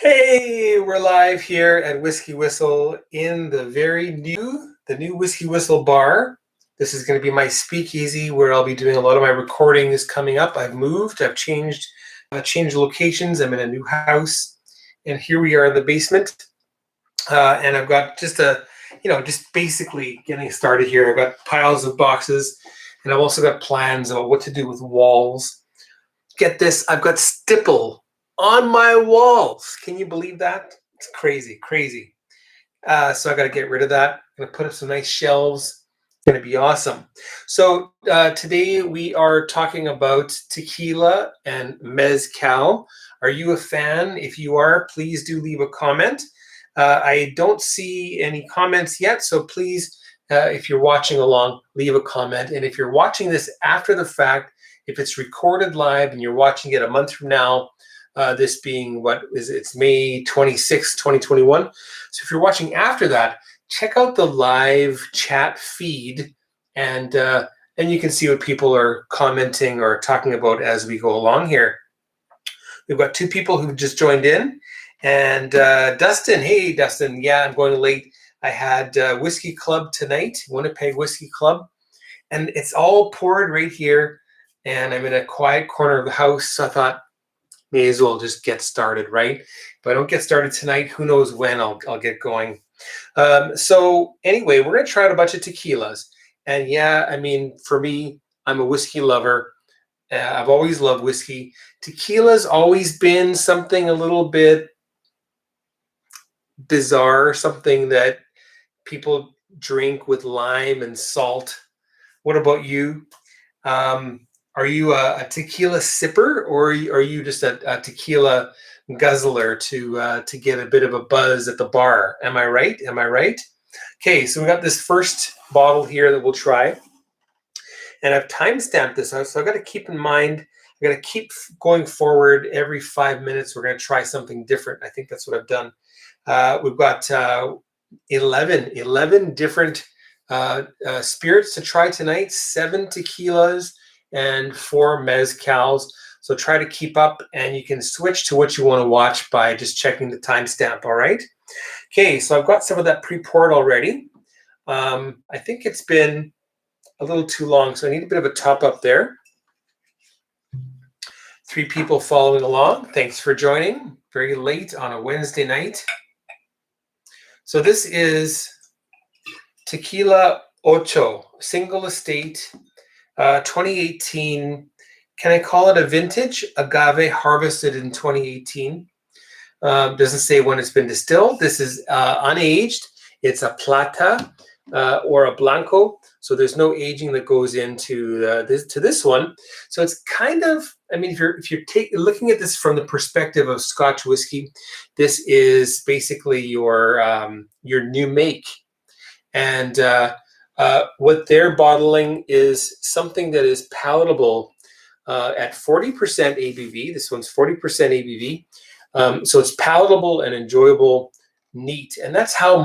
Hey, we're live here at Whiskey Whistle in the new Whiskey Whistle bar. This is going to be my speakeasy where I'll be doing a lot of my recordings coming up. I've moved, I've changed locations. I'm in a new house, and here we are in the basement. And I've got just just basically getting started here. I've got piles of boxes, and I've also got plans about what to do with walls. Get this, I've got stipple on my walls. Can you believe that? It's crazy, crazy. So I got to get rid of that. I'm going to put up some nice shelves. It's going to be awesome. So today we are talking about tequila and mezcal. Are you a fan? If you are, please do leave a comment. I don't see any comments yet, so please, if you're watching along, leave a comment. And if you're watching this after the fact, if it's recorded live and you're watching it a month from now, this being it's May 26, 2021. So if you're watching after that, check out the live chat feed, and you can see what people are commenting or talking about as we go along here. We've got two people who've just joined in, and Dustin. Hey, Dustin. Yeah, I'm going late. I had Whiskey Club tonight, Winnipeg Whiskey Club, and it's all poured right here, and I'm in a quiet corner of the house, so I thought, may as well just get started, right? If I don't get started tonight, who knows when I'll get going. So anyway, we're going to try out a bunch of tequilas. And yeah, I mean, for me, I'm a whiskey lover. I've always loved whiskey. Tequila's always been something a little bit bizarre, something that people drink with lime and salt. What about you? Are you a tequila sipper, or are you just a tequila guzzler to get a bit of a buzz at the bar? Am I right? Am I right? Okay, so we got this first bottle here that we'll try, and I've time-stamped this out, so I've got to keep in mind, I've got to keep going forward every 5 minutes. We're going to try something different. I think that's what I've done. We've got 11 different spirits to try tonight, 7 tequilas, and 4 mezcals. So try to keep up, and you can switch to what you want to watch by just checking the timestamp. All right. Okay, so I've got some of that pre-poured already. I think it's been a little too long, so I need a bit of a top up there. 3 people following along. Thanks for joining. Very late on a Wednesday night. So this is Tequila Ocho, single estate, 2018. Can I call it a vintage? Agave harvested in 2018. Doesn't say when it's been distilled. This is unaged. It's a Plata or a Blanco. So there's no aging that goes into this one. So it's kind of, I mean, if you're looking at this from the perspective of Scotch whiskey, this is basically your new make. And what they're bottling is something that is palatable at 40% ABV. This one's 40% ABV. So it's palatable and enjoyable, neat. And that's how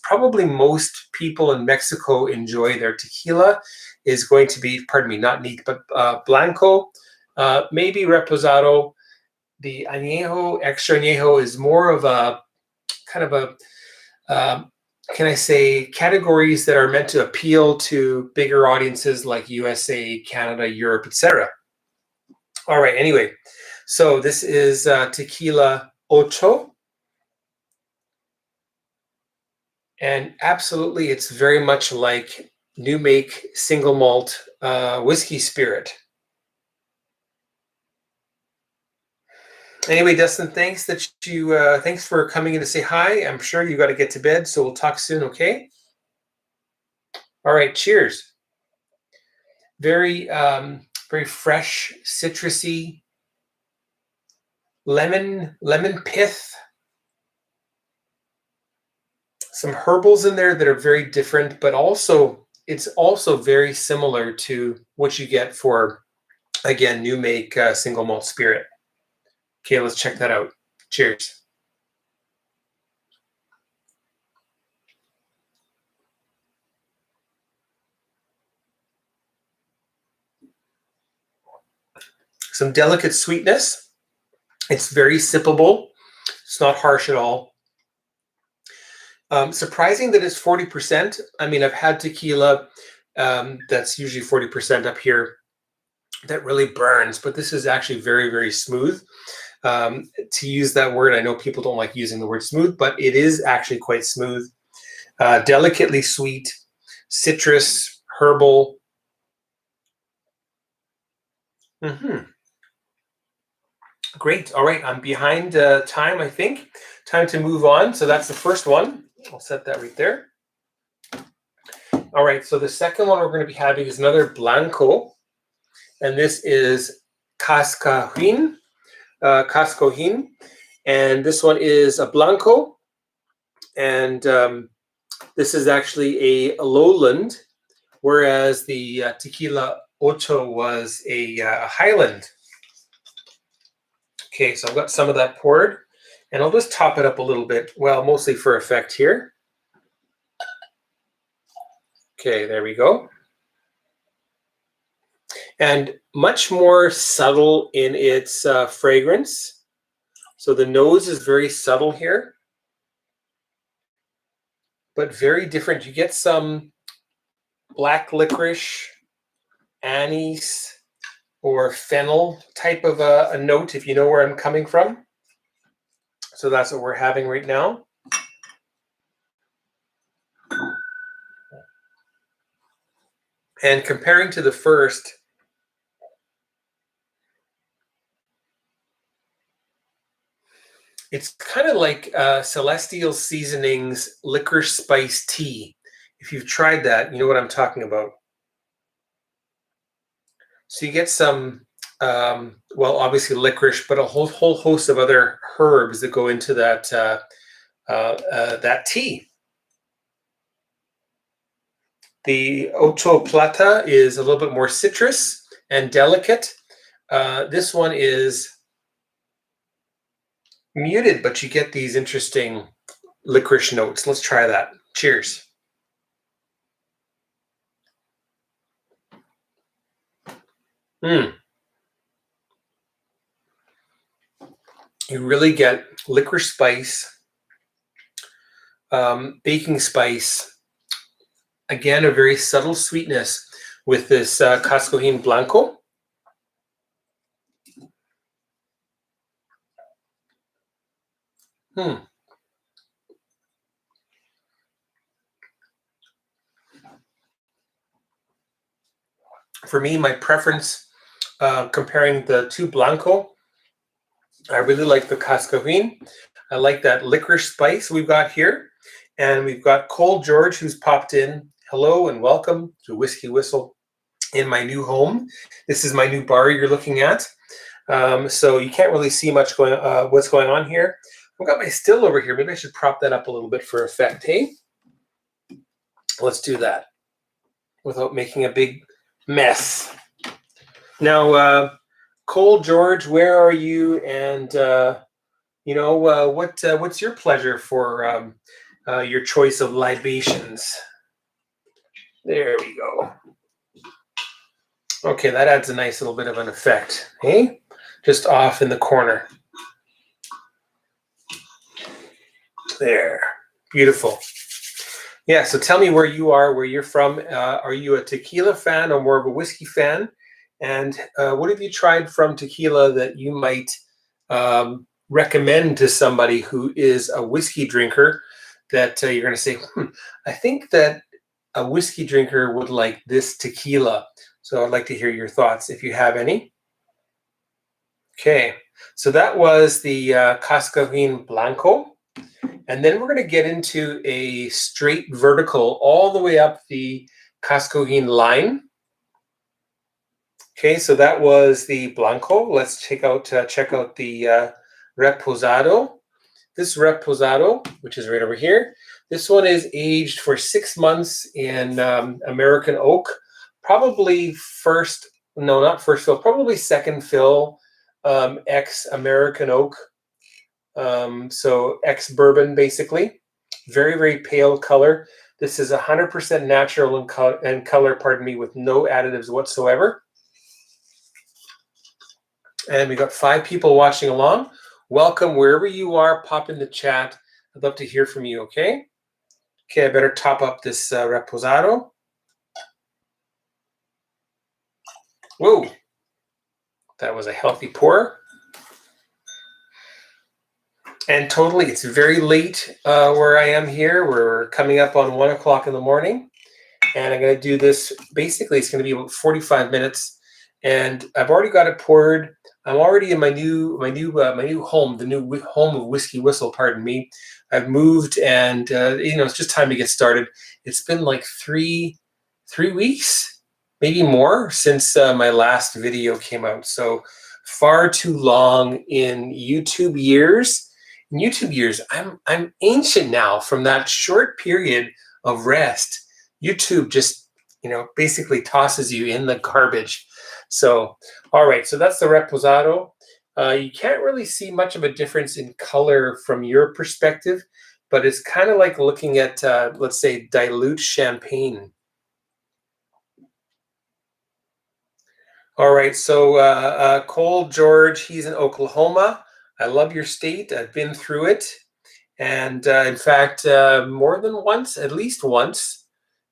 probably most people in Mexico enjoy their tequila, is going to be, pardon me, not neat, but Blanco, maybe Reposado. The Anejo, Extra Anejo is more of a kind of a, can I say, categories that are meant to appeal to bigger audiences like USA, Canada, Europe, etc. All right, anyway, so this is Tequila Ocho. And absolutely, it's very much like new make single malt whiskey spirit. Anyway, Dustin, thanks for coming in to say hi. I'm sure you got to get to bed, so we'll talk soon, okay? All right, cheers. Very, very fresh, citrusy, lemon pith. Some herbals in there that are very different, but it's also very similar to what you get for, again, new make single malt spirit. Okay, let's check that out. Cheers. Some delicate sweetness. It's very sippable, It's not harsh at all. Surprising that it's 40%. I mean, I've had tequila that's usually 40% up here that really burns, but this is actually very, very smooth. To use that word, I know people don't like using the word smooth, but it is actually quite smooth. Delicately sweet, citrus, herbal. Great. All right, I'm behind time, I think. Time to move on. So that's the first one. I'll set that right there. All right, so the second one we're going to be having is another Blanco, and this is Cascahuin, and this one is a Blanco, and this is actually a lowland, whereas the tequila Ocho was a highland. Okay, so I've got some of that poured, and I'll just top it up a little bit, well, mostly for effect here. Okay, there we go. And much more subtle in its fragrance. So the nose is very subtle here, but very different. You get some black licorice, anise, or fennel type of a note, if you know where I'm coming from. So that's what we're having right now. And comparing to the first, it's kind of like Celestial Seasonings licorice spice tea. If you've tried that, you know what I'm talking about. So you get some, well, obviously licorice, but a whole host of other herbs that go into that that tea. The Ocho Plata is a little bit more citrus and delicate. This one is muted, but you get these interesting licorice notes. Let's try that. Cheers. You really get licorice spice, baking spice. Again, a very subtle sweetness with this Cascahuin Blanco. For me, my preference, comparing the two Blanco, I really like the Cascahuin. I like that licorice spice we've got here. And we've got Cole George, who's popped in. Hello and welcome to WhiskyWhistle in my new home. This is my new bar you're looking at. So you can't really see much what's going on here. I've got my still over here. Maybe I should prop that up a little bit for effect, hey? Let's do that without making a big mess. Now, Cole George, where are you? And you know, what's your pleasure for your choice of libations? There we go. Okay, that adds a nice little bit of an effect, hey? Just off in the corner. There, beautiful. Yeah, so tell me where you are, where you're from. Are you a tequila fan or more of a whiskey fan? And what have you tried from tequila that you might recommend to somebody who is a whiskey drinker that you're going to say, I think that a whiskey drinker would like this tequila. So I'd like to hear your thoughts if you have any. Okay, so that was the Cascahuin Blanco. And then we're going to get into a straight vertical all the way up the Cascahuin line. Okay, so that was the Blanco. Let's check out the Reposado. This Reposado, which is right over here, this one is aged for 6 months in American oak. Probably not first fill, probably second fill, ex-American oak. So ex-bourbon, basically. Very, very pale color. This is 100% natural in color, pardon me, with no additives whatsoever. And we got 5 people watching along. welcome wherever you are. Pop in the chat. I'd love to hear from you, okay? Okay, I better top up this Reposado. Whoa, that was a healthy pour. And totally, it's very late where I am here. We're coming up on 1 o'clock in the morning. And I'm going to do this, basically it's going to be about 45 minutes. And I've already got it poured. I'm already in my new home, the new home of WhiskyWhistle, pardon me. I've moved and, it's just time to get started. It's been like three weeks, maybe more, since my last video came out. So far too long in YouTube years. In YouTube years, I'm ancient now from that short period of rest. YouTube just, basically tosses you in the garbage. So, all right, so that's the Reposado. You can't really see much of a difference in color from your perspective, but it's kind of like looking at, let's say, dilute champagne. All right, so Cole George, he's in Oklahoma. I love your state. I've been through it. And in fact, more than once, at least once.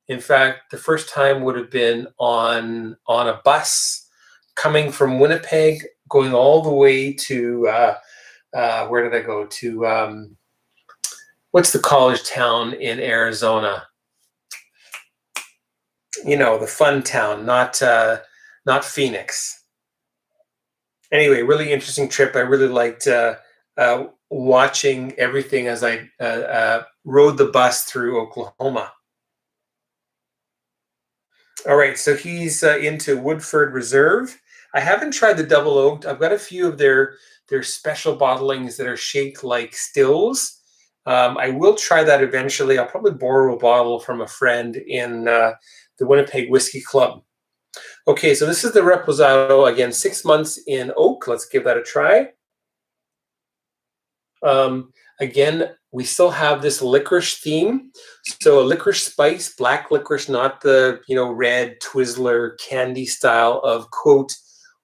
In fact, the first time would have been on a bus coming from Winnipeg, going all the way to, where did I go? To, what's the college town in Arizona? The fun town, not Phoenix. Anyway, really interesting trip. I really liked watching everything as I rode the bus through Oklahoma. All right, so he's into Woodford Reserve. I haven't tried the double oaked. I've got a few of their special bottlings that are shaped like stills. I will try that eventually. I'll probably borrow a bottle from a friend in the Winnipeg Whiskey Club. Okay, so this is the Reposado, again, 6 months in oak. Let's give that a try. Again, we still have this licorice theme. So a licorice spice, black licorice, not the, red Twizzler candy style of, quote,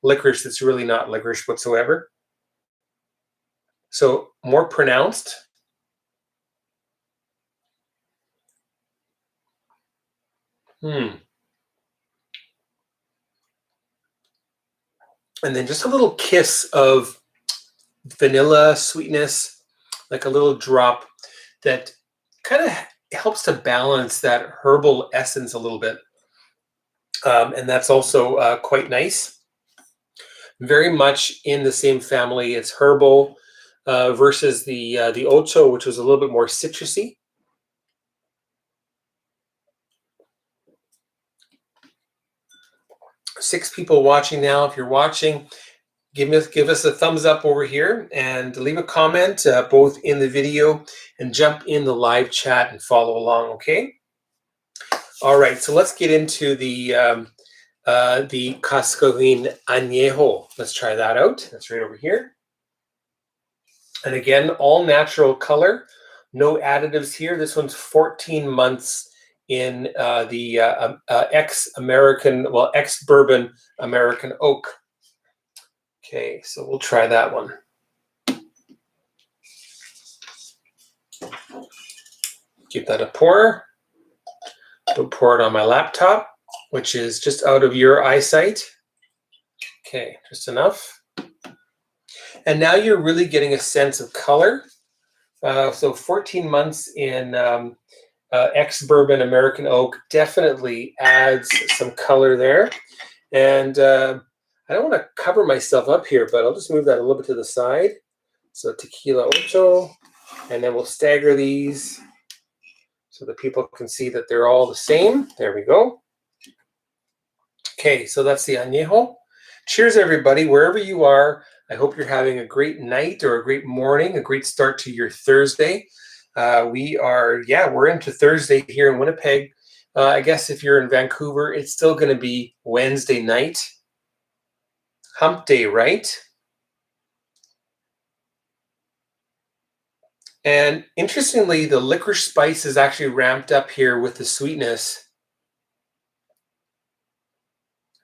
licorice that's really not licorice whatsoever. So more pronounced. And then just a little kiss of vanilla sweetness, like a little drop that kind of helps to balance that herbal essence a little bit. And that's also quite nice. Very much in the same family. It's herbal versus the Ocho, which was a little bit more citrusy. Six people watching now. If you're watching, give us a thumbs up over here and leave a comment both in the video and jump in the live chat and follow along, okay? All right, so let's get into the Cascahuin Anejo. Let's try that out. That's right over here. And again, all natural color, no additives here. This one's 14 months in the ex-bourbon American oak. Okay, so we'll try that one. Give that a pour. Don't pour it on my laptop, which is just out of your eyesight. Okay, just enough. And now you're really getting a sense of color. So 14 months in ex-bourbon American oak definitely adds some color there. And I don't want to cover myself up here, but I'll just move that a little bit to the side. So tequila Ocho, and then we'll stagger these so that people can see that they're all the same. There we go. Okay, so that's the Anejo. Cheers, everybody, wherever you are. I hope you're having a great night or a great morning, a great start to your Thursday. We're into Thursday here in Winnipeg. I guess if you're in Vancouver, it's still going to be Wednesday night. Hump day, right? And interestingly, the licorice spice is actually ramped up here with the sweetness.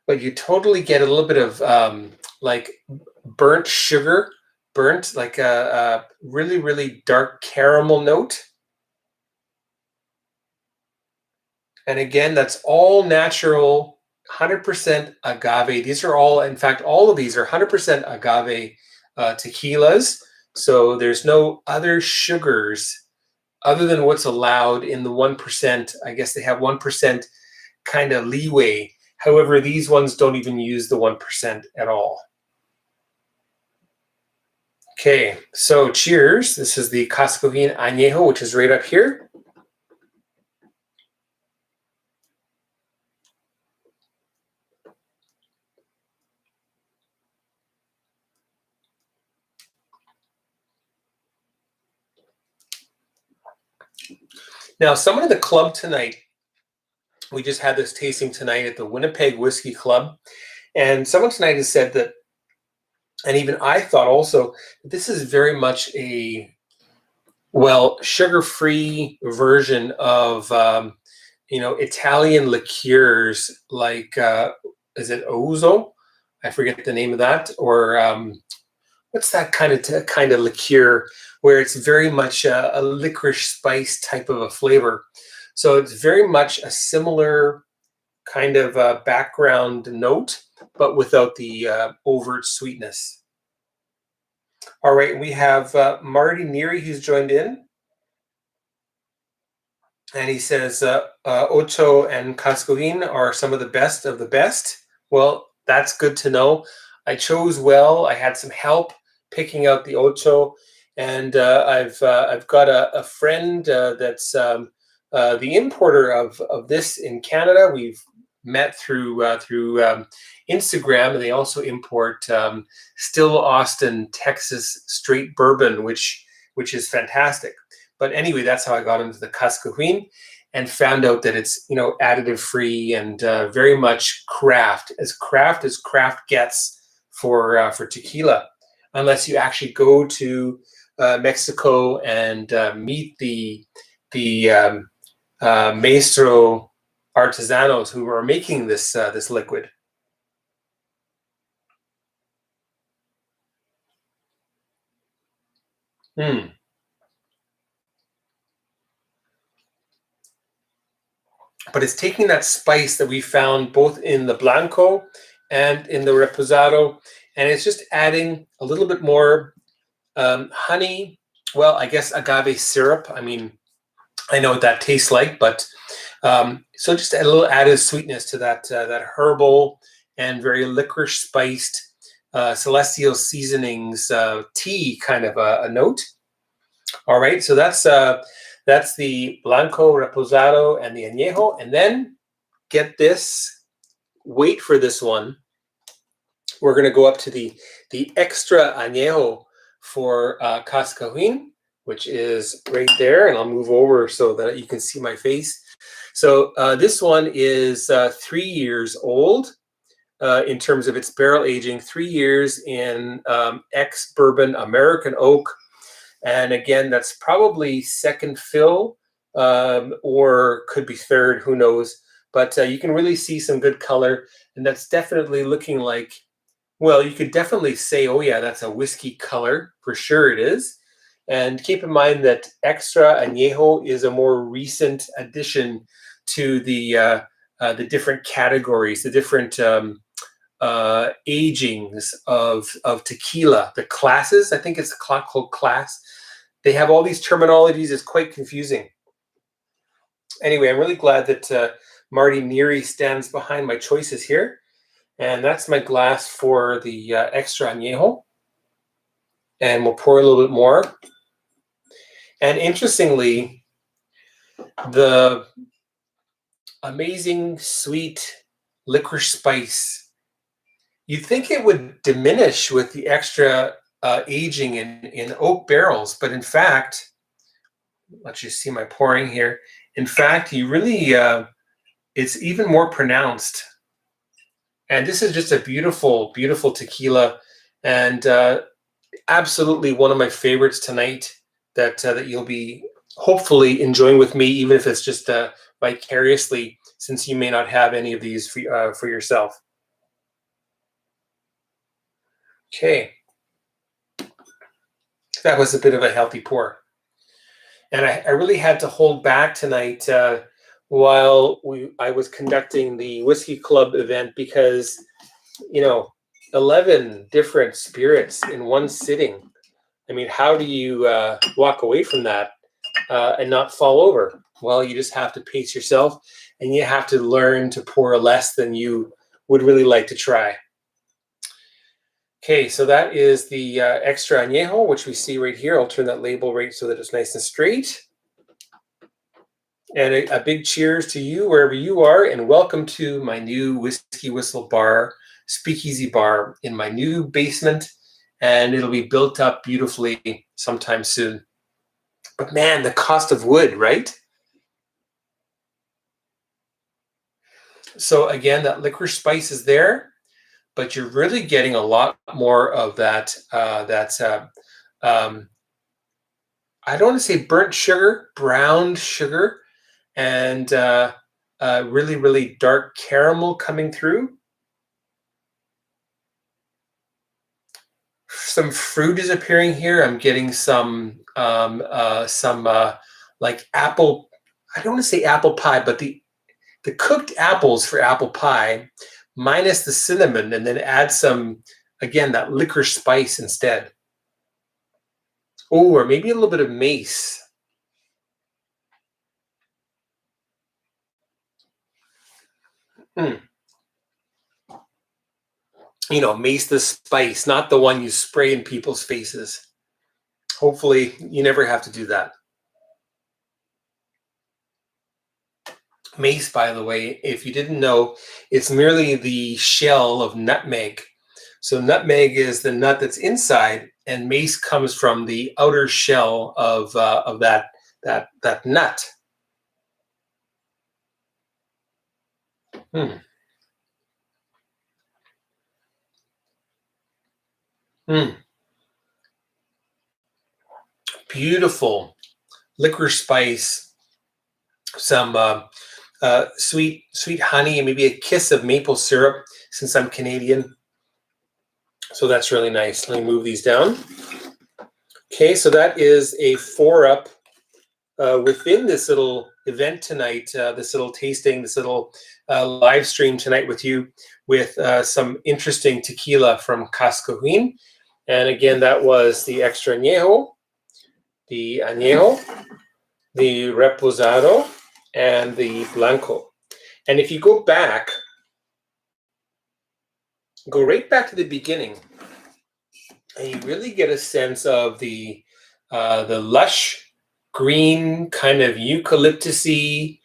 But you totally get a little bit of like burnt sugar burnt, like a really, really dark caramel note. And again, that's all natural, 100% agave. These are all, in fact, all of these are 100% agave tequilas. So there's no other sugars other than what's allowed in the 1%. I guess they have 1% kind of leeway. However, these ones don't even use the 1% at all. Okay, so cheers. This is the Cascahuin Anejo, which is right up here. Now, someone in the club tonight, we just had this tasting tonight at the Winnipeg Whiskey Club, and someone tonight has said that, and even I thought also, that this is very much a, well, sugar-free version of, Italian liqueurs like, is it Ozo? I forget the name of that, or what's that kind of liqueur where it's very much a licorice spice type of a flavor. So it's very much a similar kind of background note, but without the overt sweetness. All right, we have Marty Neary who's joined in. And he says, Ocho and Cascahuin are some of the best of the best. Well, that's good to know. I chose well. I had some help picking out the Ocho. And I've got a friend that's the importer of this in Canada. We've met through Instagram, and they also import Still Austin, Texas straight bourbon, which is fantastic. But anyway, that's how I got into the Cascahuin and found out that it's additive free and very much craft as craft gets for tequila, unless you actually go to Mexico and meet the maestro artesanos who are making this liquid. But it's taking that spice that we found both in the Blanco and in the Reposado, and it's just adding a little bit more honey. Well, I guess agave syrup. I mean, I know what that tastes like, but so just a little added sweetness to that herbal and very licorice spiced celestial seasonings tea kind of a note. All right, so that's the Blanco, Reposado, and the Anejo. And then, get this, wait for this one. We're going to go up to the Extra Anejo for Cascahuin, which is right there. And I'll move over so that you can see my face. So this one is 3 years old in terms of its barrel aging, 3 years in ex-bourbon American oak. And again, that's probably second fill or could be third, who knows. But you can really see some good color. And that's definitely looking like, well, you could definitely say, oh yeah, that's a whiskey color. For sure it is. And keep in mind that Extra Anejo is a more recent addition to the different categories, the different agings of tequila, the classes. I think it's called class. They have all these terminologies. It's quite confusing. Anyway, I'm really glad that Marty Neary stands behind my choices here. And that's my glass for the Extra Anejo. And we'll pour a little bit more. And interestingly, the amazing sweet licorice spice, you'd think it would diminish with the extra aging in oak barrels, but in fact, let you see my pouring here. In fact, you really, it's even more pronounced. And this is just a beautiful, beautiful tequila, and absolutely one of my favorites tonight that you'll be hopefully enjoying with me, even if it's just vicariously, since you may not have any of these for yourself. Okay. That was a bit of a healthy pour. And I really had to hold back tonight while I was conducting the Whiskey Club event because, 11 different spirits in one sitting. I mean, how do you walk away from that and not fall over? Well, you just have to pace yourself, and you have to learn to pour less than you would really like to try. Okay, so that is the Extra Anejo, which we see right here. I'll turn that label right so that it's nice and straight. And a big cheers to you wherever you are, and welcome to my new WhiskyWhistle bar, speakeasy bar in my new basement, and it'll be built up beautifully sometime soon. But man, the cost of wood, right? So again, that licorice spice is there, but you're really getting a lot more of that. I don't want to say burnt sugar, browned sugar, and really, really dark caramel coming through. Some fruit is appearing here. I'm getting some like apple. I don't want to say apple pie, but the cooked apples for apple pie, minus the cinnamon, and then add some, again, that licorice spice instead. Oh, or maybe a little bit of mace. Mace the spice, not the one you spray in people's faces. Hopefully, you never have to do that. Mace, by the way, if you didn't know, it's merely the shell of nutmeg. So nutmeg is the nut that's inside, and mace comes from the outer shell of that nut. Beautiful licorice spice, some sweet honey, and maybe a kiss of maple syrup, since I'm Canadian. So that's really nice. Let me move these down. Okay, so that is a 4-up within this little event tonight, this little tasting, this little live stream tonight with you, with some interesting tequila from Cascahuin. And again, that was the Extra Anejo, the Anejo, the Reposado, and the Blanco. And if you go right back to the beginning, and you really get a sense of the lush green, kind of eucalyptusy,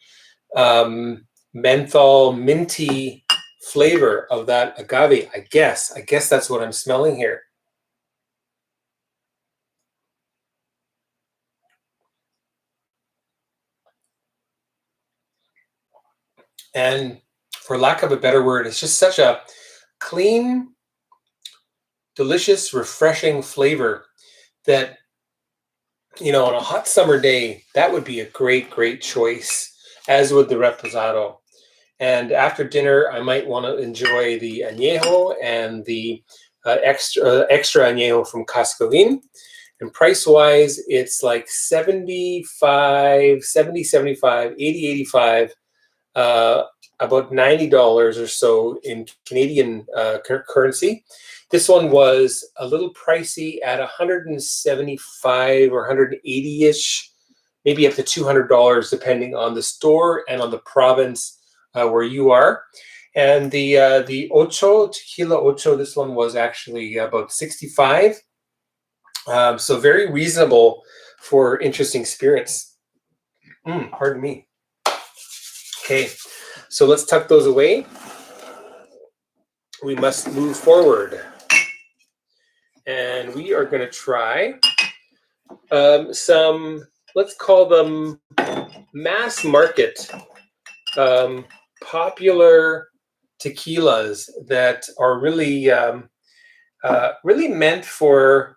menthol, minty flavor of that agave. I guess that's what I'm smelling here. And for lack of a better word, it's just such a clean, delicious, refreshing flavor that, on a hot summer day, that would be a great choice, as would the Reposado. And after dinner, I might want to enjoy the Anejo and the extra Anejo from Cascahuin. And price-wise, it's like 75, 80, 85, about $90 or so in Canadian currency. This one was a little pricey at 175 or 180-ish, maybe up to $200, depending on the store and on the province where you are. And the Ocho, Tequila Ocho, this one was actually about 65. So very reasonable for interesting spirits. Pardon me. Okay, so let's tuck those away. We must move forward. And we are going to try some, let's call them mass market, popular tequilas that are really, really meant for,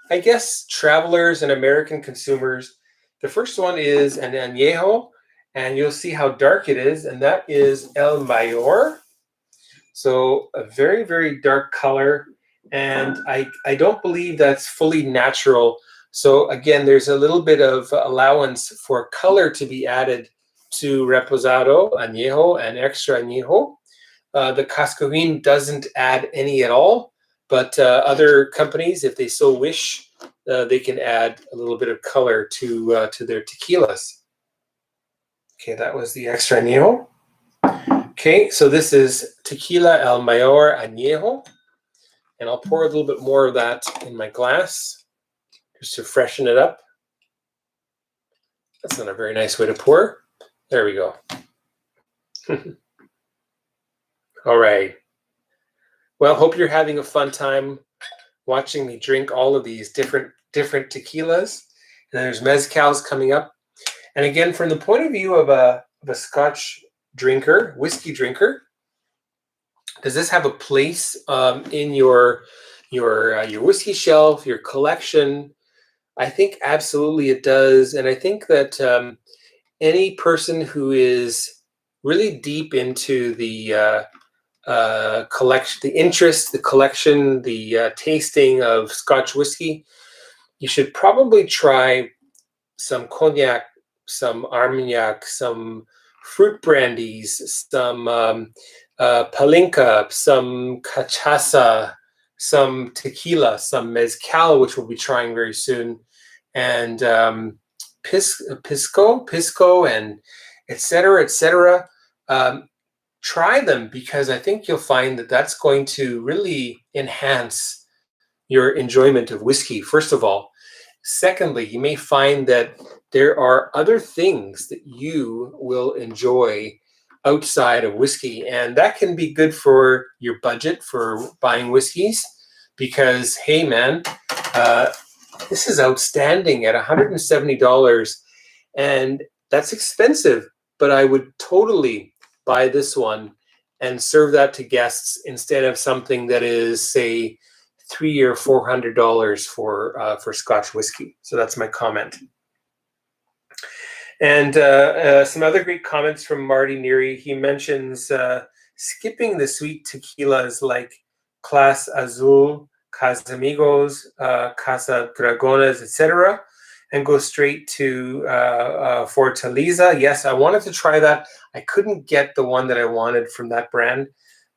I guess, travelers and American consumers. The first one is an Anejo, and you'll see how dark it is, and that is El Mayor. So a very, very dark color, and I don't believe that's fully natural So again, there's a little bit of allowance for color to be added to Reposado, Anejo, and Extra Anejo. The Cascahuin doesn't add any at all, but other companies, if they so wish, they can add a little bit of color to their tequilas. Okay, that was the Extra Anejo. Okay, so this is Tequila El Mayor Anejo, and I'll pour a little bit more of that in my glass just to freshen it up. That's not a very nice way to pour. There we go. All right. Well, hope you're having a fun time watching me drink all of these different tequilas. And there's mezcals coming up. And again, from the point of view of a Scotch drinker, whiskey drinker, does this have a place in your whiskey shelf, your collection? I think absolutely it does. And I think that any person who is really deep into the collection, the interest, the collection, the tasting of Scotch whiskey, you should probably try some cognac, some Armagnac, some fruit brandies, some palinka, some cachaça, some tequila, some mezcal, which we'll be trying very soon, and pisco, and etc., etc. Try them, because I think you'll find that that's going to really enhance your enjoyment of whiskey, first of all. Secondly, you may find that there are other things that you will enjoy outside of whiskey, and that can be good for your budget for buying whiskeys, because, hey man, this is outstanding at $170, and that's expensive, but I would totally buy this one and serve that to guests instead of something that is, say, $300 or $400 for Scotch whiskey. So that's my comment. And some other great comments from Marty Neary. He mentions skipping the sweet tequilas like Clase Azul, Casamigos, Casa Dragones, etc., and go straight to Fortaleza. Yes, I wanted to try that. I couldn't get the one that I wanted from that brand.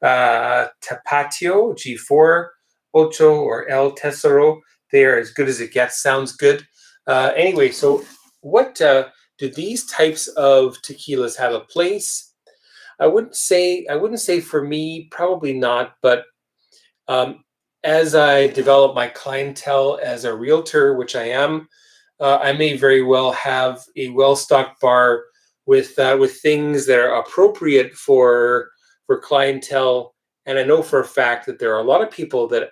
Tapatio, G4, Ocho, or El Tesoro. They are as good as it gets. Sounds good. Anyway, so what do these types of tequilas have a place? I wouldn't say for me, probably not, but as I develop my clientele as a realtor, which I am, I may very well have a well-stocked bar with things that are appropriate for clientele. And I know for a fact that there are a lot of people that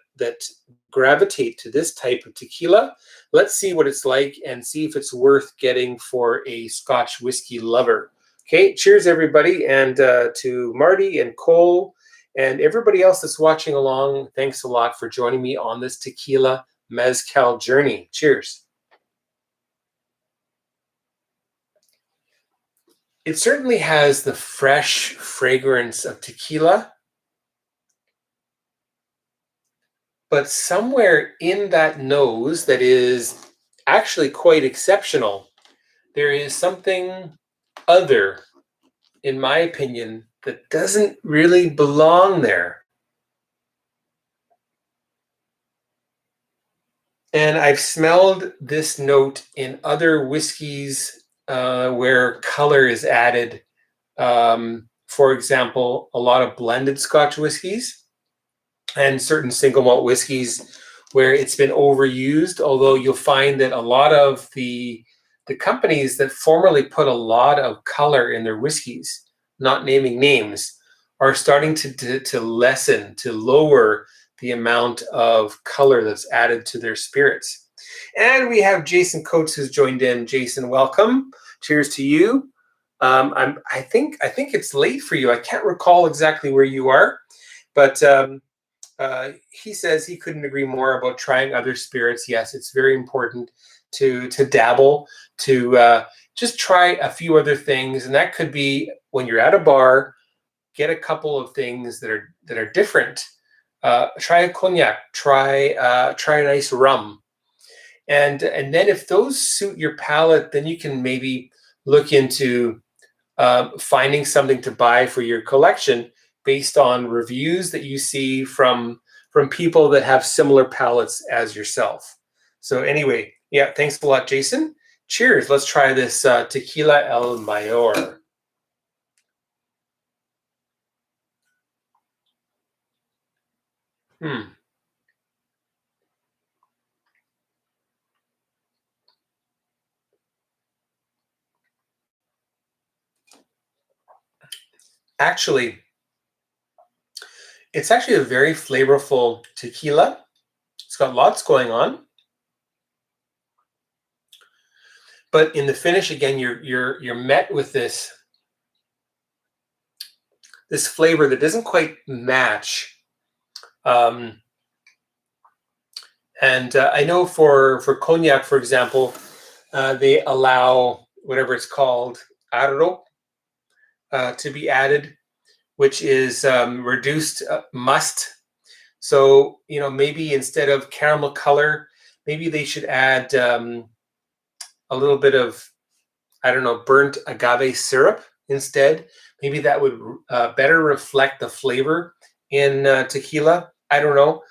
gravitate to this type of tequila. Let's see what it's like and see if it's worth getting for a Scotch whiskey lover. Okay, cheers everybody, and to Marty and Cole and everybody else that's watching along, thanks a lot for joining me on this tequila mezcal journey. Cheers. It certainly has the fresh fragrance of tequila, but somewhere in that nose that is actually quite exceptional, there is something other, in my opinion, that doesn't really belong there. And I've smelled this note in other whiskeys where color is added. For example, a lot of blended Scotch whiskeys and certain single malt whiskeys where it's been overused, although you'll find that a lot of the companies that formerly put a lot of color in their whiskeys, not naming names, are starting to lessen, to lower the amount of color that's added to their spirits. And we have Jason Coates who's joined in. Jason, welcome. Cheers to you. I think it's late for you. I can't recall exactly where you are, but he says he couldn't agree more about trying other spirits. Yes, it's very important to dabble, to just try a few other things, and that could be when you're at a bar, get a couple of things that are different. Try a cognac. Try a nice rum. And then if those suit your palate, then you can maybe look into finding something to buy for your collection based on reviews that you see from people that have similar palates as yourself. So anyway, yeah, thanks a lot, Jason. Cheers. Let's try this Tequila El Mayor. Actually, it's actually a very flavorful tequila. It's got lots going on. But in the finish, again, you're met with this flavor that doesn't quite match. And I know for cognac, for example, they allow whatever it's called, arro, to be added, which is reduced must. So, maybe instead of caramel color, maybe they should add a little bit of, I don't know, burnt agave syrup instead. Maybe that would better reflect the flavor in tequila. I don't know,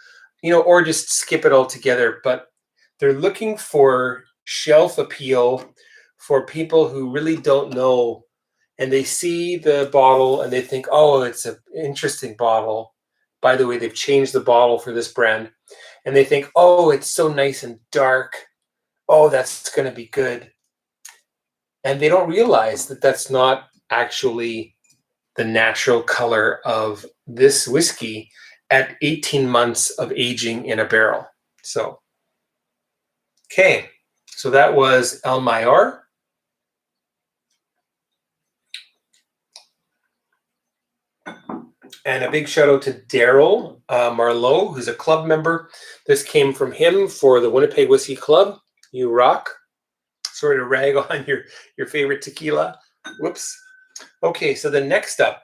or just skip it altogether. But they're looking for shelf appeal for people who really don't know, and they see the bottle and they think, oh, it's an interesting bottle. By the way, they've changed the bottle for this brand. And they think, oh, it's so nice and dark. Oh, that's going to be good. And they don't realize that that's not actually the natural color of this whiskey at 18 months of aging in a barrel. So, okay. So that was El Mayor. And a big shout out to Daryl Marlowe, who's a club member. This came from him for the Winnipeg Whiskey Club. You rock. Sorry to rag on your favorite tequila. Whoops. Okay, so the next up.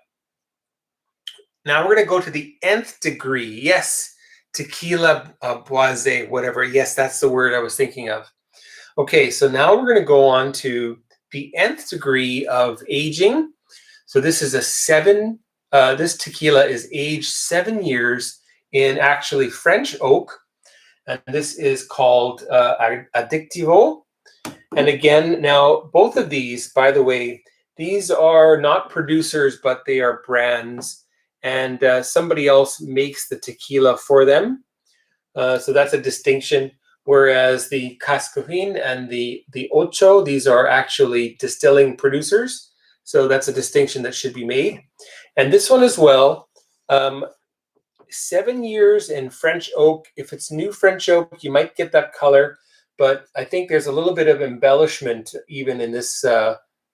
Now we're going to go to the nth degree. Yes, tequila boisé, whatever. Yes, that's the word I was thinking of. Okay, so now we're going to go on to the nth degree of aging. So this is a 7. This tequila is aged 7 years in actually French oak, and this is called Adictivo. And again, now both of these, by the way, these are not producers, but they are brands, and somebody else makes the tequila for them. So that's a distinction. Whereas the Cascahuin and the Ocho, these are actually distilling producers. So that's a distinction that should be made. And this one as well, 7 years in French oak. If it's new French oak, you might get that color, but I think there's a little bit of embellishment even in this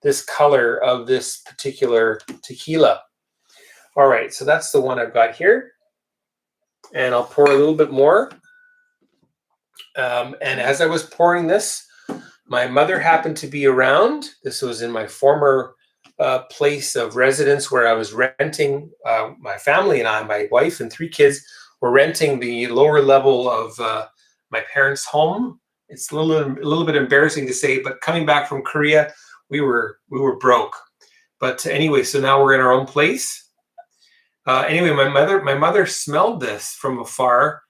this color of this particular tequila. All right, so that's the one I've got here, and I'll pour a little bit more. And as I was pouring this, my mother happened to be around. This was in my former place of residence where I was renting. My family and I, my wife and 3 kids, were renting the lower level of my parents' home. It's a little bit embarrassing to say, but coming back from Korea, we were broke. But anyway, so now we're in our own place. Anyway, my mother smelled this from afar,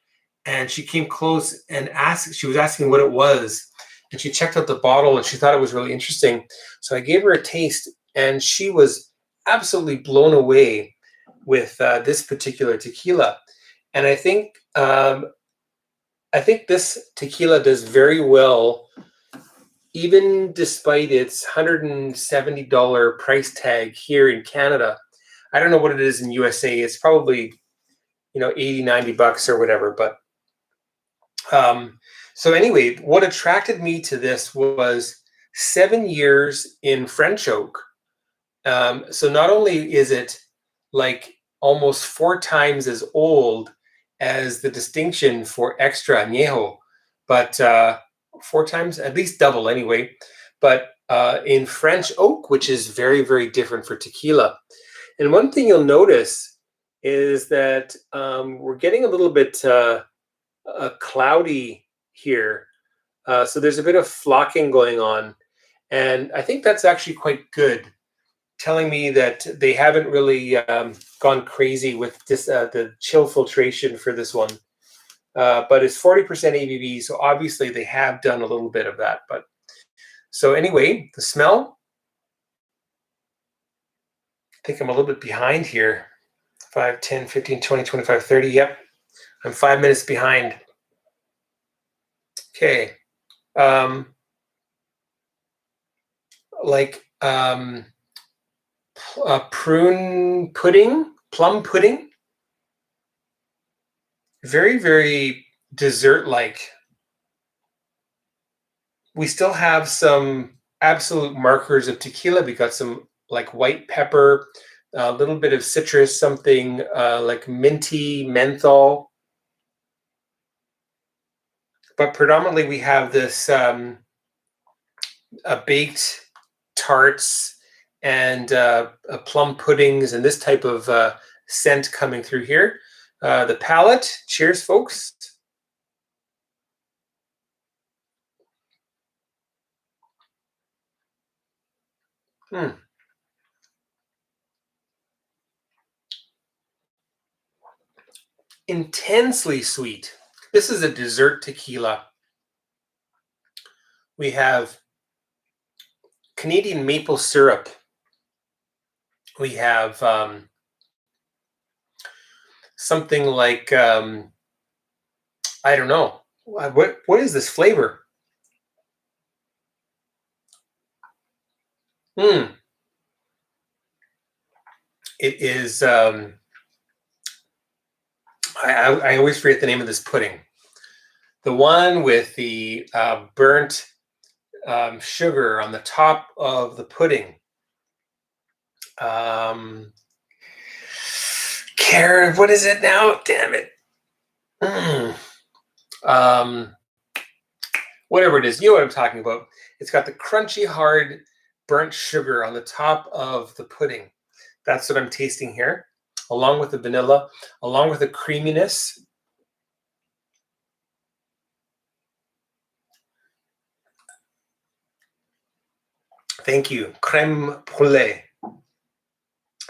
and she came close and asked. She was asking what it was, and she checked out the bottle, and she thought it was really interesting. So I gave her a taste, and she was absolutely blown away with this particular tequila. And I think this tequila does very well, even despite its $170 price tag here in Canada. I don't know what it is in USA. It's probably, $80-90 or whatever. But so anyway, what attracted me to this was 7 years in French oak. So not only is it like almost 4 times as old as the distinction for Extra Anejo, but 4 times, at least double anyway, but in French oak, which is very, very different for tequila. And one thing you'll notice is that we're getting a little bit cloudy here. So there's a bit of flocking going on. And I think that's actually quite good, telling me that they haven't really gone crazy with this, the chill filtration for this one. But it's 40% ABV, so obviously they have done a little bit of that. But so anyway, the smell, I think I'm a little bit behind here. 5, 10, 15, 20, 25, 30. Yep, I'm 5 minutes behind. Okay. Prune pudding, plum pudding. Very, very dessert-like. We still have some absolute markers of tequila. We got some like white pepper, a little bit of citrus, something like minty, menthol. But predominantly we have this baked tarts and plum puddings and this type of scent coming through here. The palate, cheers, folks. Intensely sweet. This is a dessert tequila. We have Canadian maple syrup. We have something like, I don't know. What is this flavor? It is, I always forget the name of this pudding. The one with the burnt sugar on the top of the pudding. Karen, what is it now? Damn it. Whatever it is, you know what I'm talking about. It's got the crunchy, hard, burnt sugar on the top of the pudding. That's what I'm tasting here, along with the vanilla, along with the creaminess. Thank you. Crème brûlée.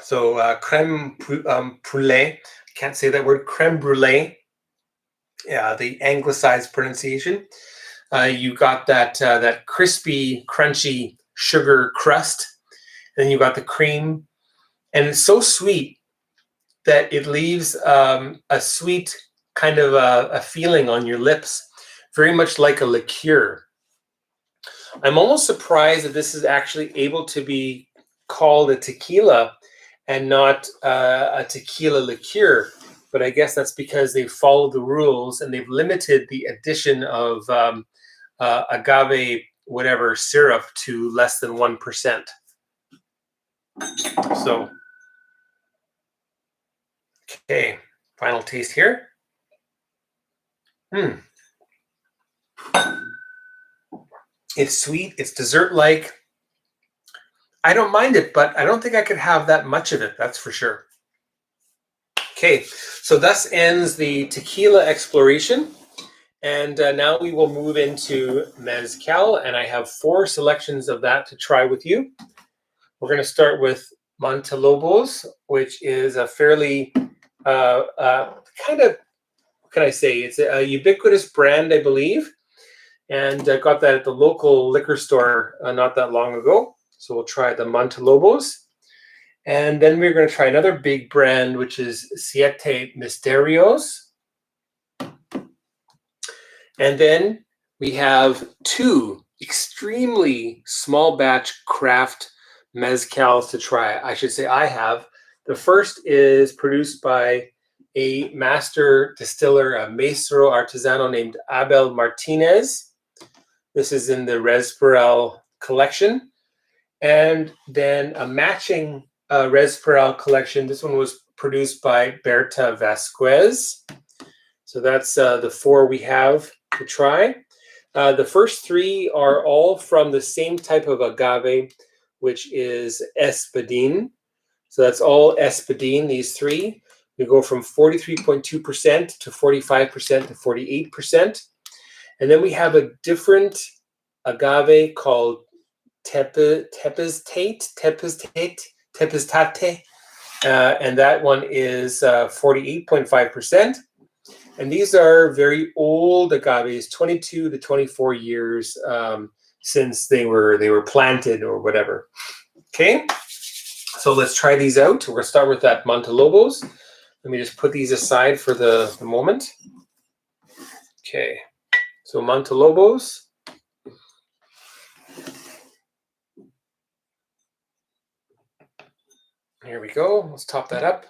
So crème brûlée. I can't say that word. Crème brûlée. Yeah, the anglicized pronunciation. You got that that crispy, crunchy sugar crust. Then you got the cream, and it's so sweet that it leaves a sweet kind of a feeling on your lips, very much like a liqueur. I'm almost surprised that this is actually able to be called a tequila and not a tequila liqueur. But I guess that's because they've followed the rules and they've limited the addition of agave whatever syrup to less than 1%. So, okay, final taste here. It's sweet, it's dessert-like. I don't mind it, but I don't think I could have that much of it, that's for sure. Okay, so thus ends the tequila exploration. And now we will move into mezcal, and I have 4 selections of that to try with you. We're going to start with Montelobos, which is a fairly kind of, what can I say? It's a ubiquitous brand, I believe. And I got that at the local liquor store not that long ago. So we'll try the Montelobos. And then we're going to try another big brand, which is Siete Misterios. And then we have 2 extremely small batch craft mezcals to try. I should say I have. The first is produced by a master distiller, a maestro artisano named Abel Martinez. This is in the Rezpiral collection. And then a matching Rezpiral collection. This one was produced by Berta Vasquez. So that's the 4 we have to try. The first 3 are all from the same type of agave, which is espadín. So that's all espadín, these 3. We go from 43.2% to 45% to 48%. And then we have a different agave called Tepeztate, and that one is 48.5%. And these are very old agaves, 22 to 24 years since they were planted or whatever. Okay, so let's try these out. We're going to start with that Montelobos. Let me just put these aside for the moment. Okay, so Montelobos. Here we go. Let's top that up.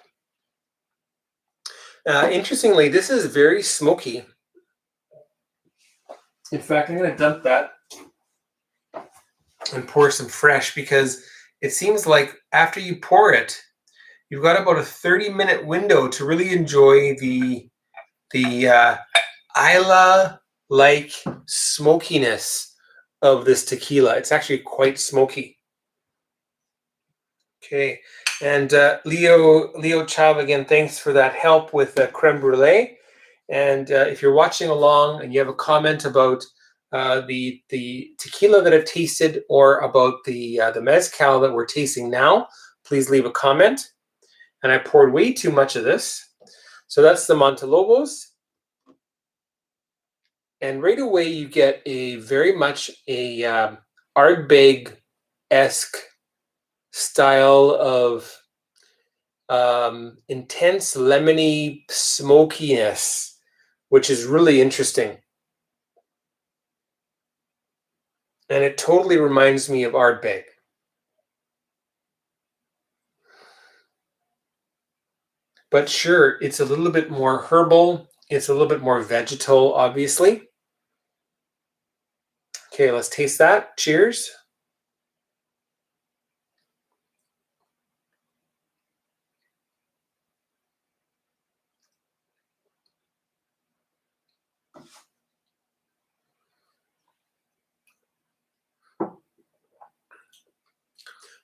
Interestingly, this is very smoky. In fact, I'm going to dump that and pour some fresh, because it seems like after you pour it, you've got about a 30-minute window to really enjoy the Isla-like smokiness of this tequila. It's actually quite smoky. Okay, and Leo Chav, again, thanks for that help with the creme brulee. And if you're watching along and you have a comment about the tequila that I've tasted, or about the mezcal that we're tasting now, please leave a comment. And I poured way too much of this. So that's the Montelobos. And right away you get a very much a Ardbeg-esque style of intense lemony smokiness, which is really interesting. And it totally reminds me of Ardbeg. But sure, it's a little bit more herbal. It's a little bit more vegetal, obviously. Okay, let's taste that. Cheers.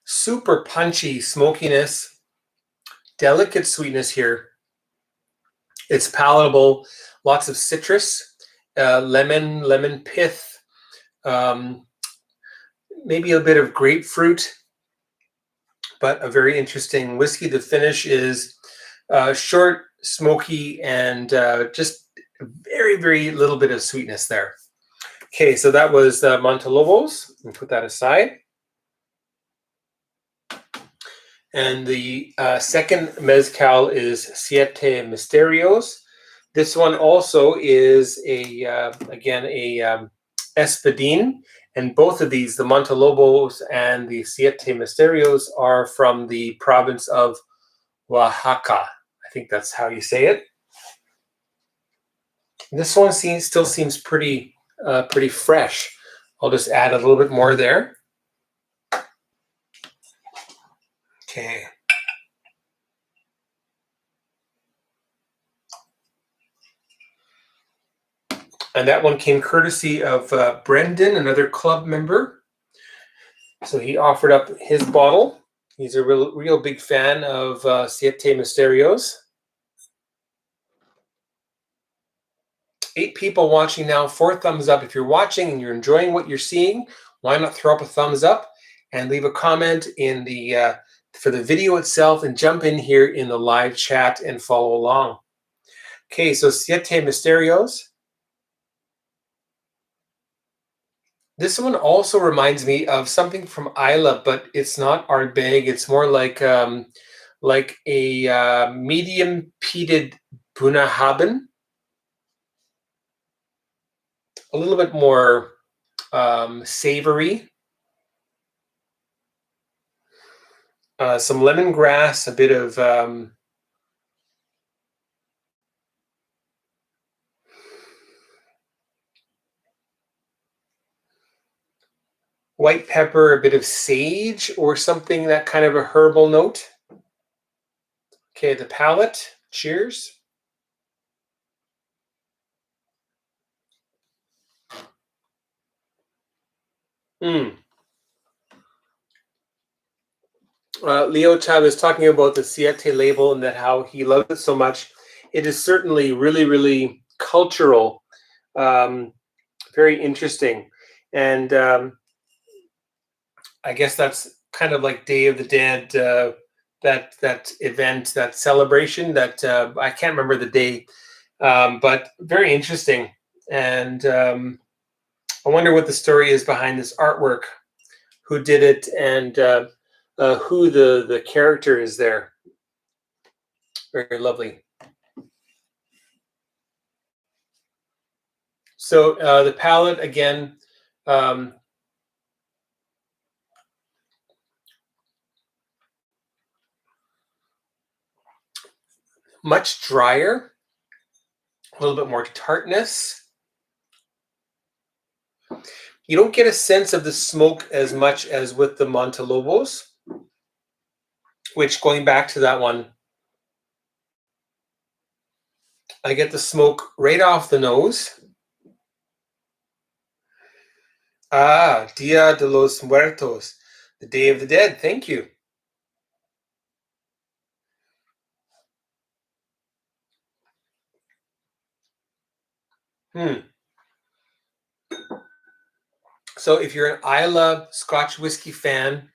Super punchy smokiness, delicate sweetness here. It's palatable, lots of citrus, lemon pith, maybe a bit of grapefruit, but a very interesting whiskey. The finish is short, smoky, and just very, very little bit of sweetness there. Okay, so that was Montelobos. We'll put that aside. And the second mezcal is Siete Misterios. This one also is again a Espadín, and both of these, the Montelobos and the Siete Misterios, are from the province of Oaxaca. I think that's how you say it. This one still seems pretty fresh. I'll just add a little bit more there. Okay. And that one came courtesy of Brendan, another club member. So he offered up his bottle. He's a real big fan of Siete Misterios. 8 people watching now, 4 thumbs up. If you're watching and you're enjoying what you're seeing, why not throw up a thumbs up and leave a comment in the for the video itself, and jump in here in the live chat and follow along. Okay, so Siete Misterios. This one also reminds me of something from Isla, but it's not Ardbeg. It's more like a medium peated Bunnahabhain. A little bit more savory. Some lemongrass, a bit of white pepper, a bit of sage or something, that kind of a herbal note. Okay, the palate. Cheers. Leo Chav is talking about the Siete label and that how he loves it so much. It is certainly really, really cultural. Very interesting. And I guess that's kind of like Day of the Dead, that event, that celebration. That I can't remember the day, but very interesting. And I wonder what the story is behind this artwork, who did it, and who the character is there. Very lovely. So the palate, again, much drier, a little bit more tartness. You don't get a sense of the smoke as much as with the Montelobos, which, going back to that one, I get the smoke right off the nose. Ah, Dia de los Muertos, the Day of the Dead. Thank you. So if you're an Islay Scotch whiskey fan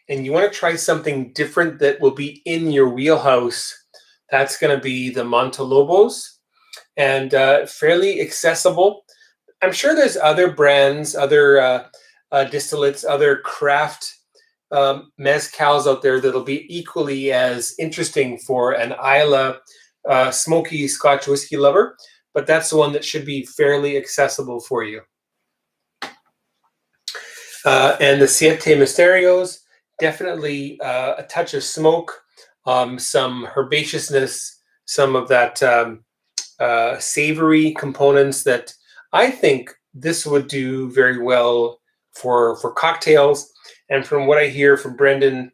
and you want to try something different that will be in your wheelhouse, that's going to be the Montelobos, and fairly accessible. I'm sure there's other brands, other distillates, other craft mezcals out there that'll be equally as interesting for an Islay smoky Scotch whiskey lover, but that's the one that should be fairly accessible for you. And the Siete Misterios, definitely a touch of smoke, some herbaceousness, some of that savory components that I think this would do very well for cocktails. And from what I hear from Brendan,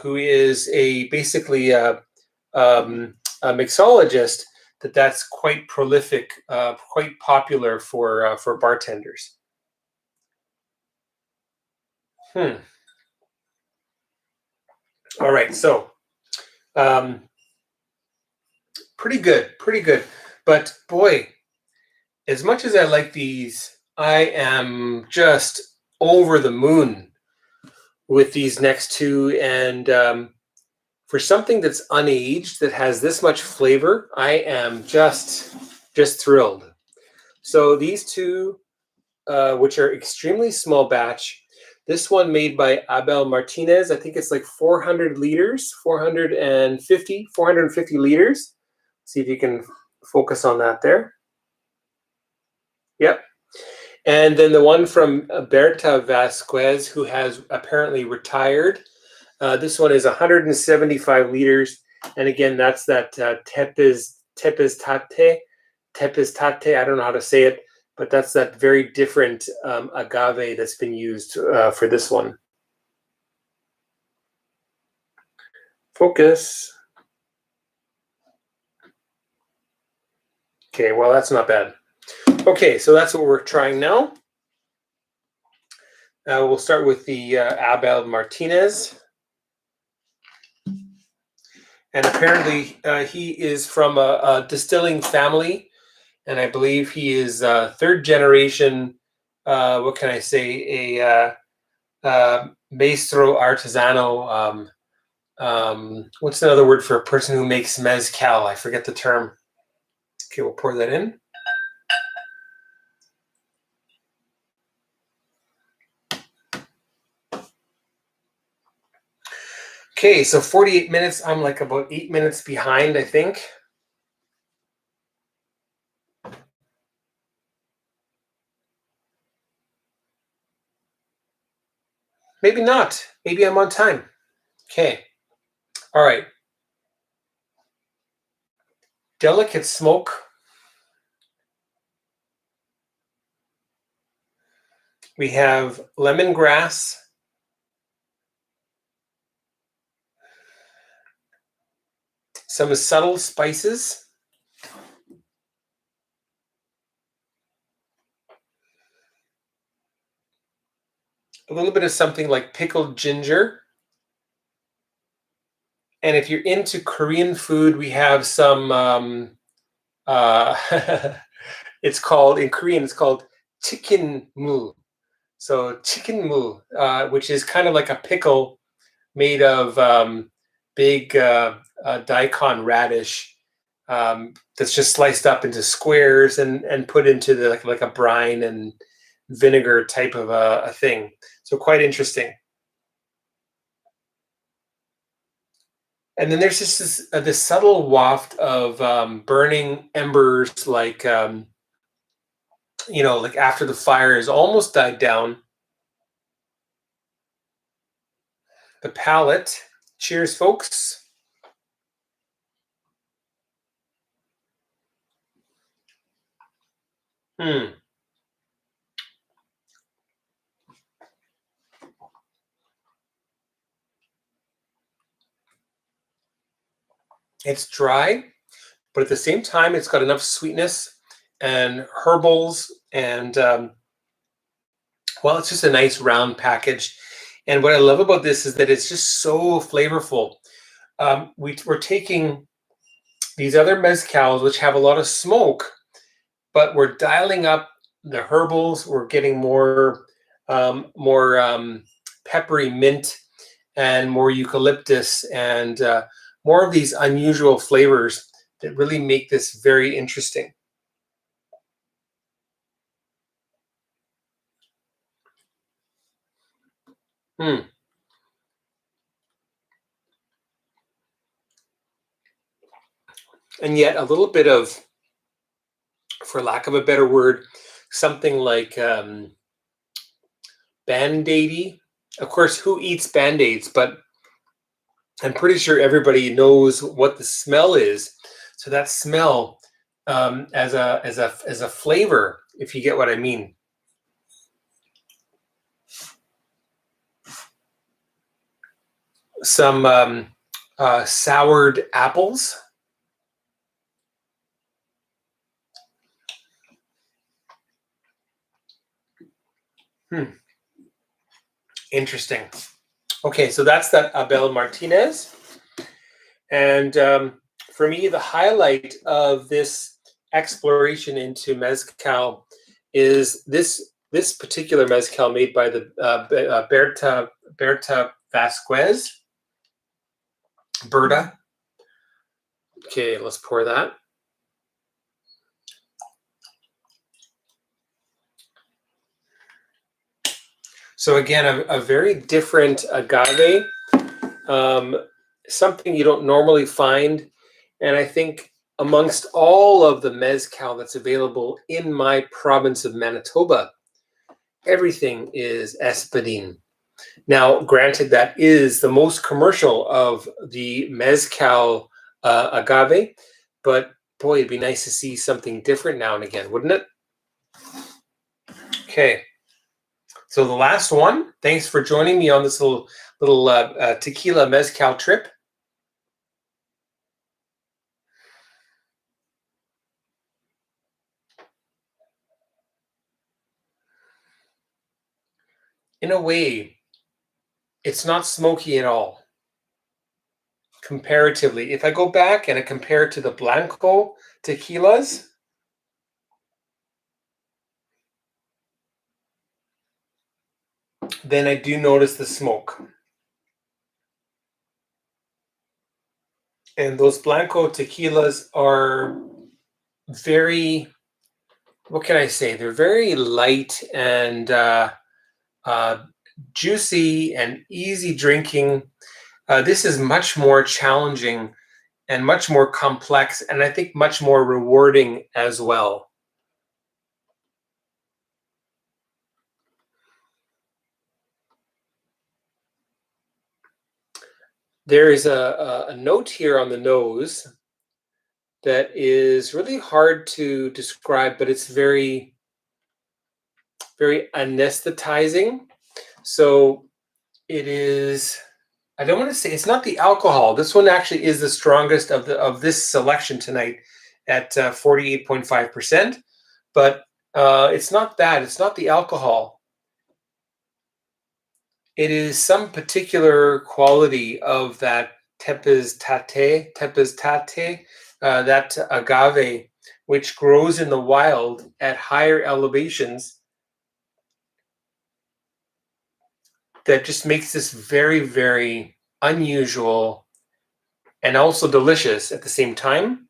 who is basically a mixologist, that's quite prolific, quite popular for bartenders. All right, so pretty good. But boy, as much as I like these, I am just over the moon with these next two. And for something that's unaged, that has this much flavor, I am just thrilled. So these two, which are extremely small batch. This one made by Abel Martinez. I think it's like 400 liters, 450 liters. See if you can focus on that there. Yep. And then the one from Berta Vasquez, who has apparently retired. This one is 175 liters. And again, that's that Tepeztate. I don't know how to say it, but that's that very different agave that's been used for this one. Focus. Okay, well, that's not bad. Okay, so that's what we're trying now. We'll start with the Abel Martinez. And apparently he is from a distilling family. And I believe he is third generation, what can I say, a maestro artisano. What's another word for a person who makes mezcal? I forget the term. Okay, we'll pour that in. Okay, so 48 minutes. I'm like about 8 minutes behind, I think. Maybe not. Maybe I'm on time. Okay. All right. Delicate smoke. We have lemongrass. Some subtle spices. A little bit of something like pickled ginger. And if you're into Korean food, we have some, it's called, in Korean, it's called chicken mu. So chicken mu, which is kind of like a pickle made of big daikon radish that's just sliced up into squares and put into the like a brine and vinegar type of a thing. So quite interesting. And then there's just this subtle waft of burning embers, like like after the fire has almost died down. The palate. Cheers, folks. It's dry, but at the same time, it's got enough sweetness and herbals, and well, it's just a nice round package. And what I love about this is that it's just so flavorful. We're taking these other mezcals, which have a lot of smoke, but we're dialing up the herbals. We're getting more peppery mint and more eucalyptus and more of these unusual flavors that really make this very interesting. And yet a little bit of, for lack of a better word, something like Band-Aidy. Of course, who eats Band-Aids? But I'm pretty sure everybody knows what the smell is. So that smell as a flavor, if you get what I mean. Some soured apples. Interesting. Okay, so that's that Abel Martinez. And for me, the highlight of this exploration into mezcal is this particular mezcal made by the Berta Vasquez. Berta. Okay, let's pour that. So again, a very different agave, something you don't normally find. And I think amongst all of the mezcal that's available in my province of Manitoba, everything is espadín. Now, granted, that is the most commercial of the mezcal agave, but boy, it'd be nice to see something different now and again, wouldn't it? Okay. So the last one, thanks for joining me on this little tequila mezcal trip. In a way, it's not smoky at all, comparatively. If I go back and I compare it to the Blanco tequilas, then I do notice the smoke. And those Blanco tequilas are very, what can I say? They're very light and juicy and easy drinking. This is much more challenging and much more complex, and I think much more rewarding as well. There is a note here on the nose that is really hard to describe, but it's very, very anesthetizing. So it is, I don't want to say, it's not the alcohol. This one actually is the strongest of this selection tonight at 48.5%. But it's not that. It's not the alcohol. It is some particular quality of that Tepeztate, that agave, which grows in the wild at higher elevations that just makes this very, very unusual and also delicious at the same time.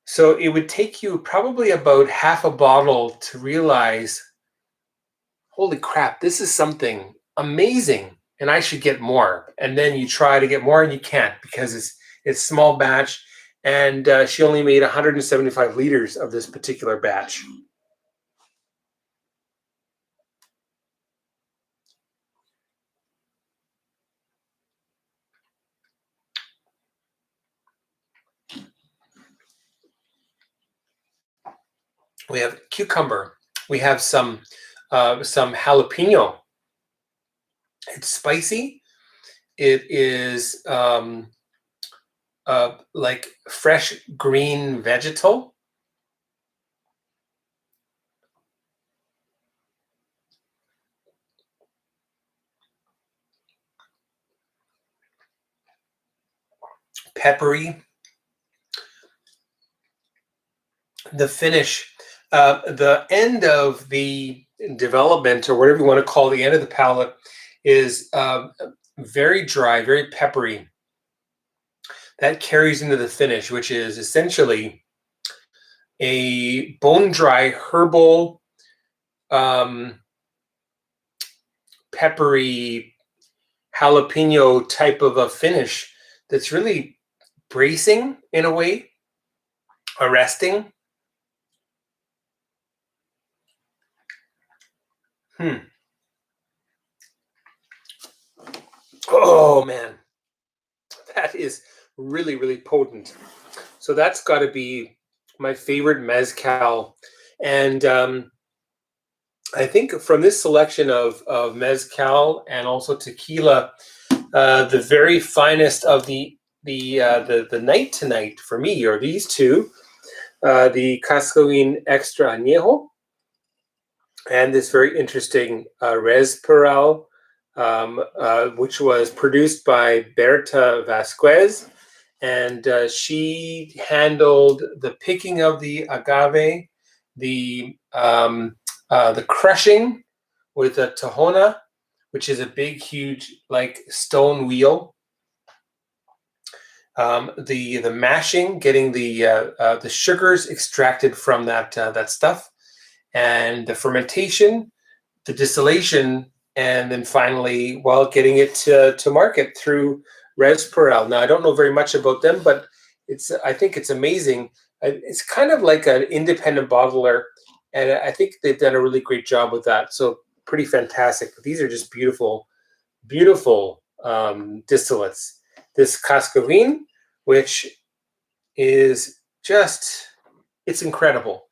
So it would take you probably about half a bottle to realize, holy crap, this is something amazing and I should get more. And then you try to get more and you can't because it's small batch, and she only made 175 liters of this particular batch. We have cucumber. We have some jalapeno. It's spicy. It is like fresh green vegetal. Peppery. The finish, the end of the development, or whatever you want to call the end of the palate, is very dry, very peppery. That carries into the finish, which is essentially a bone-dry herbal, peppery jalapeno type of a finish that's really bracing in a way, arresting. Oh man, that is really, really potent. So that's got to be my favorite mezcal. And I think from this selection of mezcal and also tequila, the very finest of the night tonight for me are these two, the Cascahuin Extra Anejo and this very interesting Rezpiral, which was produced by Berta Vasquez, and she handled the picking of the agave, the crushing with a tahona, which is a big, huge, like stone wheel. The mashing, getting the sugars extracted from that stuff, and the fermentation, the distillation, and then finally, well, getting it to market through Rezpiral. Now, I don't know very much about them, but I think it's amazing. It's kind of like an independent bottler, and I think they've done a really great job with that. So pretty fantastic. But these are just beautiful, beautiful distillates. This Cascahuin, which is just, it's incredible.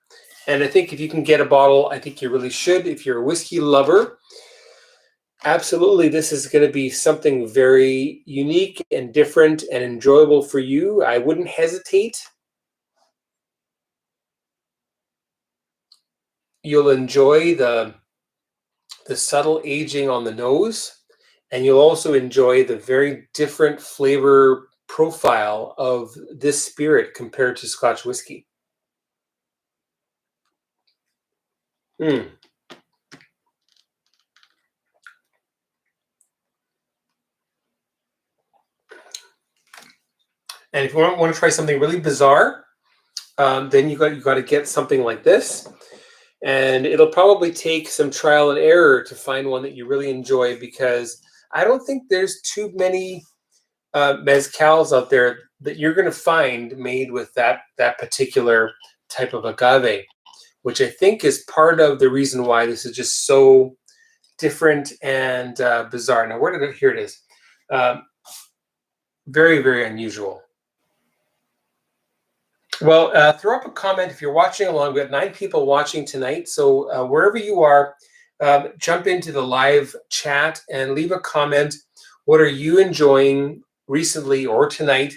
And I think if you can get a bottle, I think you really should. If you're a whiskey lover, absolutely, this is going to be something very unique and different and enjoyable for you. I wouldn't hesitate. You'll enjoy the subtle aging on the nose, and you'll also enjoy the very different flavor profile of this spirit compared to Scotch whiskey. And if you want to try something really bizarre, then you got to get something like this. And it'll probably take some trial and error to find one that you really enjoy, because I don't think there's too many mezcals out there that you're going to find made with that particular type of agave, which I think is part of the reason why this is just so different and bizarre. Now, here it is. Very, very unusual. Well, throw up a comment if you're watching along. We have 9 people watching tonight. So wherever you are, jump into the live chat and leave a comment. What are you enjoying recently or tonight?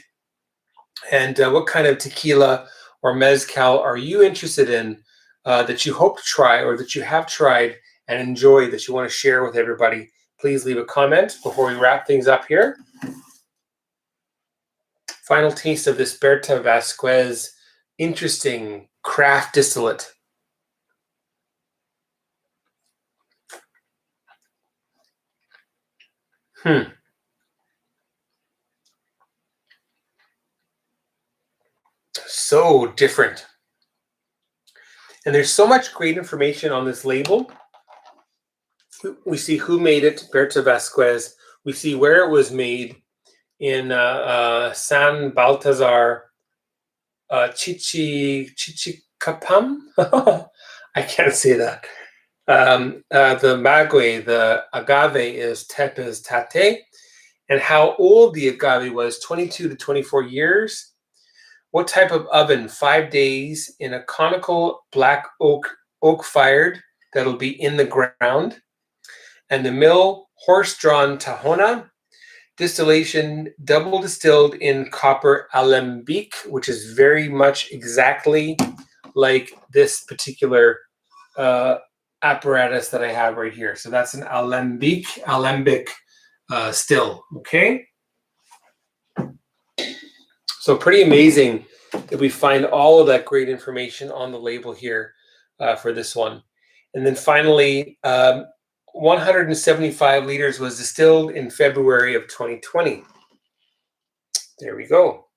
And what kind of tequila or mezcal are you interested in that you hope to try, or that you have tried and enjoy, that you want to share with everybody? Please leave a comment before we wrap things up here. Final taste of this Berta Vasquez interesting craft distillate. So different. And there's so much great information on this label. We see who made it, Berta Vasquez. We see where it was made in San Baltazar, Chichicapam. I can't say that. The maguey, the agave, is Tepeztate. And how old the agave was, 22 to 24 years. What type of oven? 5 days in a conical black oak fired that'll be in the ground. And the mill, horse-drawn tahona. Distillation, double distilled in copper alembic, which is very much exactly like this particular apparatus that I have right here. So that's an alembic still, okay? So pretty amazing that we find all of that great information on the label here for this one. And then finally, 175 liters was distilled in February of 2020. There we go.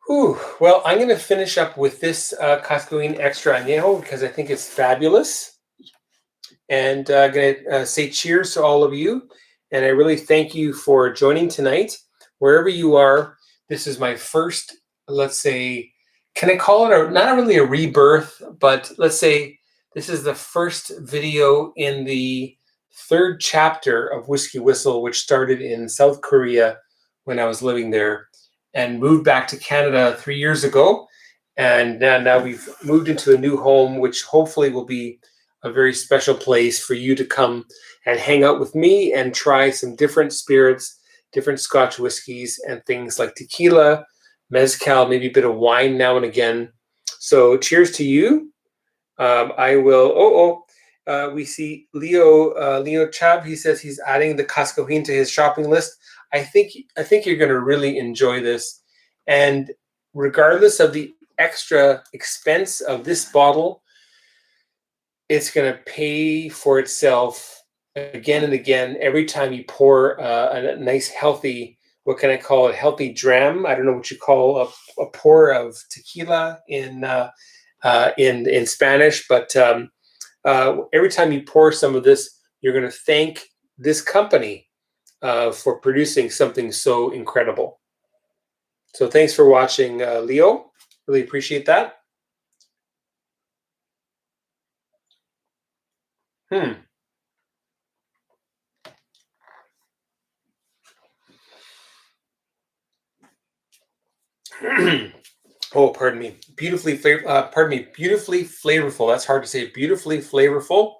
Whew. Well, I'm going to finish up with this Cascahuin Extra Anejo because I think it's fabulous. And I'm going to say cheers to all of you. And I really thank you for joining tonight. Wherever you are, this is my first, let's say, can I call it not really a rebirth, but let's say this is the first video in the 3rd chapter of WhiskyWhistle, which started in South Korea when I was living there and moved back to Canada 3 years ago. And now we've moved into a new home, which hopefully will be a very special place for you to come and hang out with me and try some different spirits, different Scotch whiskeys, and things like tequila, mezcal, maybe a bit of wine now and again. So cheers to you. I will, we see Leo Chab. He says he's adding the Cascahuin to his shopping list. I think you're going to really enjoy this. And regardless of the extra expense of this bottle, it's going to pay for itself again and again every time you pour a nice healthy, what can I call it, healthy dram. I don't know what you call a pour of tequila in Spanish, but every time you pour some of this, you're going to thank this company for producing something so incredible. So thanks for watching, Leo. Really appreciate that. Oh, pardon me. Beautifully flavorful. That's hard to say. Beautifully flavorful.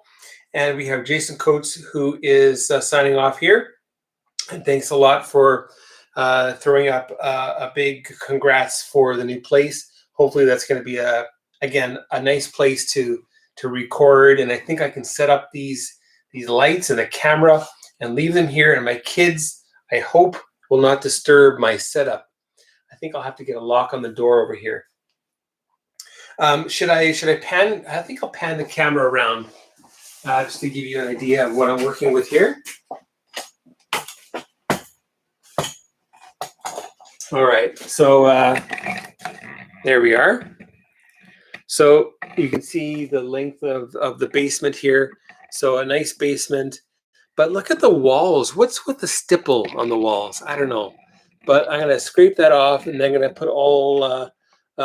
And we have Jason Coates, who is signing off here. And thanks a lot for throwing up a big congrats for the new place. Hopefully that's going to be again a nice place to record. And I think I can set up these lights and the camera and leave them here. And my kids, I hope, will not disturb my setup. I think I'll have to get a lock on the door over here. Should I pan? I think I'll pan the camera around just to give you an idea of what I'm working with here. All right, so there we are. So you can see the length of the basement here. So a nice basement, but look at the walls. What's with the stipple on the walls? I don't know. But I'm going to scrape that off, and then I'm going to put all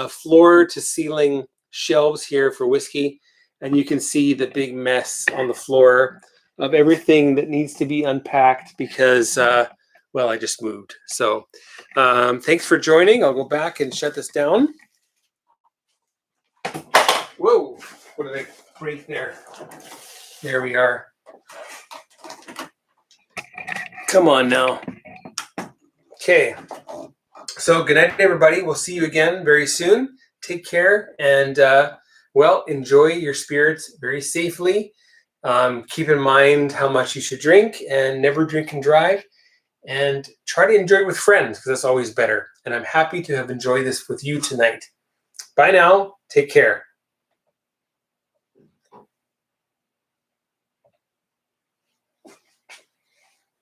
floor to ceiling shelves here for whiskey. And you can see the big mess on the floor of everything that needs to be unpacked because, well, I just moved. So thanks for joining. I'll go back and shut this down. Whoa, what did I break there? There we are. Come on now. Okay, so good night, everybody. We'll see you again very soon. Take care and, well, enjoy your spirits very safely. Keep in mind how much you should drink and never drink and drive. And try to enjoy it with friends because that's always better. And I'm happy to have enjoyed this with you tonight. Bye now. Take care.